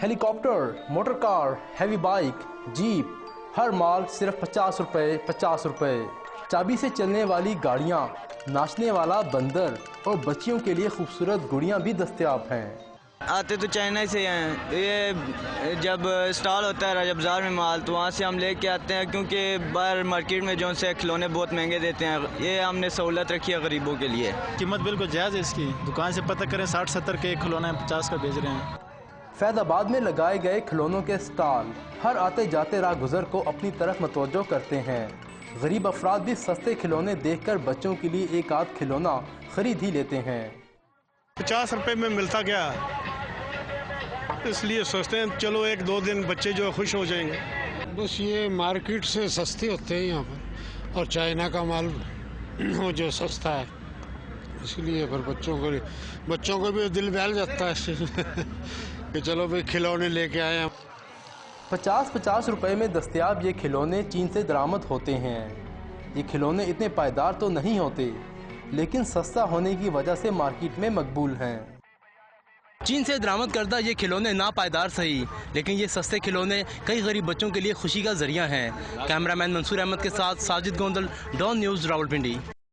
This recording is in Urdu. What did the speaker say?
ہیلی copter, motor car, heavy bike, jeep, ہر مال صرف 50 روپے 50 روپے۔ چابی سے چلنے والی گاڑیاں، ناچنے والا بندر اور بچیوں کے لیے خوبصورت گڑیاں بھی دستیاب ہیں۔ آتے تو چائنا سے ہیں، یہ جب اسٹال ہوتا ہے راجہ بازار میں مال تو وہاں سے ہم لے کے آتے ہیں، کیونکہ باہر مارکیٹ میں جو سے کھلونے بہت مہنگے دیتے ہیں، یہ ہم نے سہولت رکھی ہے غریبوں کے لیے۔ قیمت بالکل جائز ہے اس کی، دکان سے پتہ کریں 60-70 کے کھلونے 50 کا بیچ رہے ہیں۔ فیض آباد میں لگائے گئے کھلونوں کے اسٹال ہر آتے جاتے راہ گزر کو اپنی طرف متوجہ کرتے ہیں۔ غریب افراد بھی سستے کھلونے دیکھ کر بچوں کے لیے ایک آدھ کھلونا خرید ہی لیتے ہیں۔ 50 روپے میں ملتا گیا، اس لیے سوچتے ہیں چلو ایک دو دن بچے جو خوش ہو جائیں گے۔ بس یہ مارکیٹ سے سستے ہوتے ہیں یہاں پر، اور چائنا کا مال وہ جو سستا ہے، اس لیے پھر بچوں کو بھی دل بہل جاتا ہے کہ چلو بھائی کھلونے لے کے آئے ہیں۔ 50 روپے میں دستیاب یہ کھلونے چین سے درآمد ہوتے ہیں۔ یہ کھلونے اتنے پائیدار تو نہیں ہوتے، لیکن سستا ہونے کی وجہ سے مارکیٹ میں مقبول ہیں۔ چین سے درآمد کردہ یہ کھلونے ناپائیدار صحیح، لیکن یہ سستے کھلونے کئی غریب بچوں کے لیے خوشی کا ذریعہ ہیں۔ کیمرہ مین منصور احمد کے ساتھ ساجد گوندل، ڈان نیوز، راولپنڈی۔